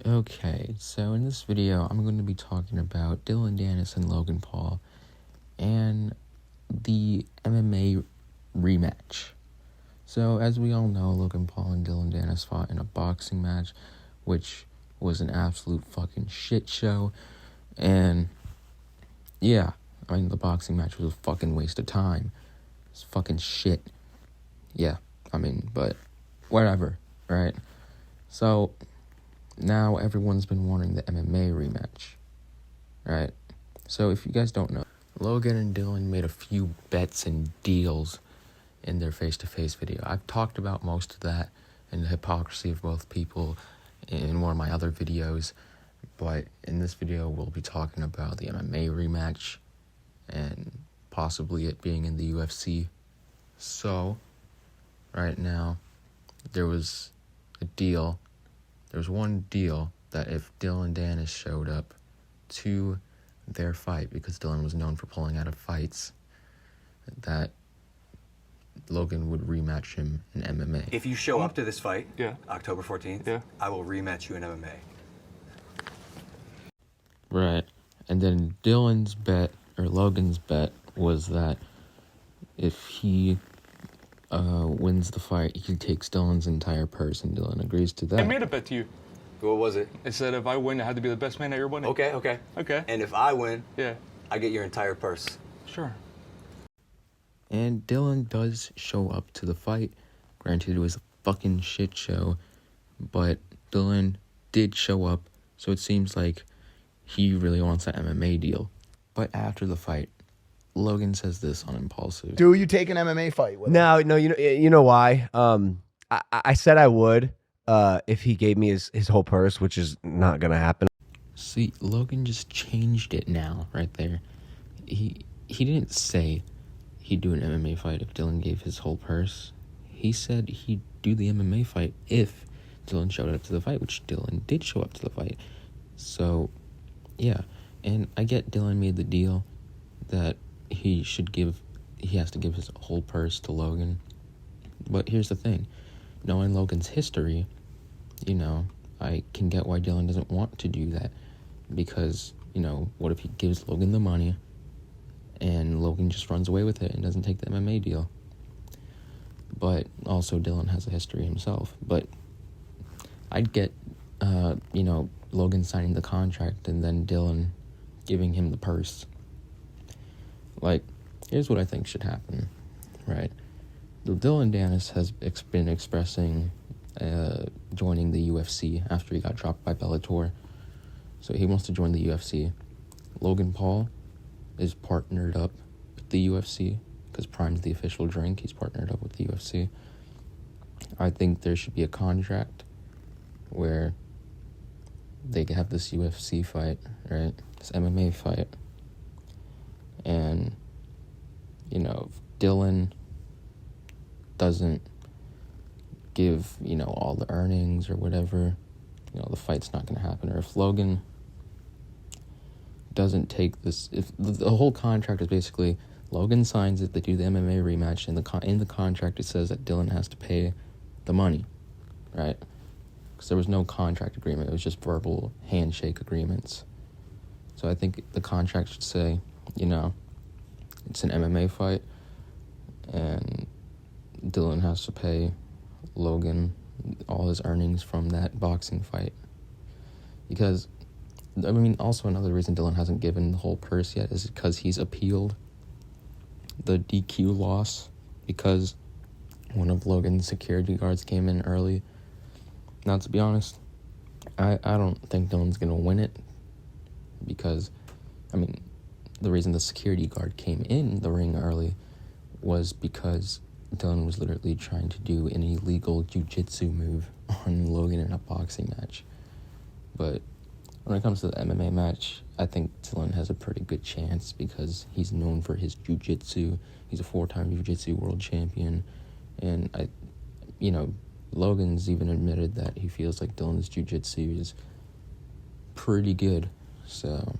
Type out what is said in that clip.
Okay, so in this video, I'm going to be talking about Dillon Danis and Logan Paul and the MMA rematch. So, as we all know, Logan Paul and Dillon Danis fought in a boxing match, which was an absolute fucking shit show. And, yeah, the boxing match was a fucking waste of time. It's fucking shit. Yeah, but whatever, right? So, now everyone's been wanting the MMA rematch, right? So if you guys don't know, Logan and Dillon made a few bets and deals in their face-to-face video. I've talked about most of that and the hypocrisy of both people in one of my other videos, but in this video we'll be talking about the MMA rematch and possibly it being in the UFC. So, right now, there was one deal that if Dillon Danis showed up to their fight, because Dillon was known for pulling out of fights, that Logan would rematch him in MMA. If you show up to this fight, Yeah. October 14th, Yeah. I will rematch you in MMA. Right. And then Logan's bet was that if he wins the fight, he takes Dillon's entire purse, and Dillon agrees to that. I made a bet to you. What was it? I said if I win, I had to be the best man at your wedding. Okay. Okay. And if I win, Yeah. I get your entire purse. Sure. And Dillon does show up to the fight. Granted, it was a fucking shit show, but Dillon did show up, so it seems like he really wants that MMA deal. But after the fight, Logan says this on Impulsive. Do you take an MMA fight with him? No, you know why? I said I would if he gave me his whole purse, which is not gonna happen. See, Logan just changed it now, right there. He didn't say he'd do an MMA fight if Dillon gave his whole purse. He said he'd do the MMA fight if Dillon showed up to the fight, which Dillon did show up to the fight. So, yeah. And I get Dillon made the deal that he has to give his whole purse to Logan. But here's the thing. Knowing Logan's history, I can get why Dillon doesn't want to do that. Because, what if he gives Logan the money and Logan just runs away with it and doesn't take the MMA deal? But also Dillon has a history himself. But I'd get, Logan signing the contract and then Dillon giving him the purse. Here's what I think should happen, right? Dillon Danis has been expressing joining the UFC after he got dropped by Bellator. So he wants to join the UFC. Logan Paul is partnered up with the UFC because Prime's the official drink. He's partnered up with the UFC. I think there should be a contract where they could have this UFC fight, right? This MMA fight. And, if Dillon doesn't give, all the earnings or whatever, the fight's not going to happen. Or if Logan doesn't take this, if the whole contract is basically Logan signs it, they do the MMA rematch, and in the contract it says that Dillon has to pay the money, right? Because there was no contract agreement, it was just verbal handshake agreements. So I think the contract should say, it's an MMA fight, and Dillon has to pay Logan all his earnings from that boxing fight. Because, also another reason Dillon hasn't given the whole purse yet is because he's appealed the DQ loss because one of Logan's security guards came in early. Now, to be honest, I don't think Dillon's going to win it because, the reason the security guard came in the ring early was because Dillon was literally trying to do an illegal jiu-jitsu move on Logan in a boxing match. But when it comes to the MMA match, I think Dillon has a pretty good chance because he's known for his jiu-jitsu. He's a 4-time jiu-jitsu world champion. And Logan's even admitted that he feels like Dillon's jiu-jitsu is pretty good. So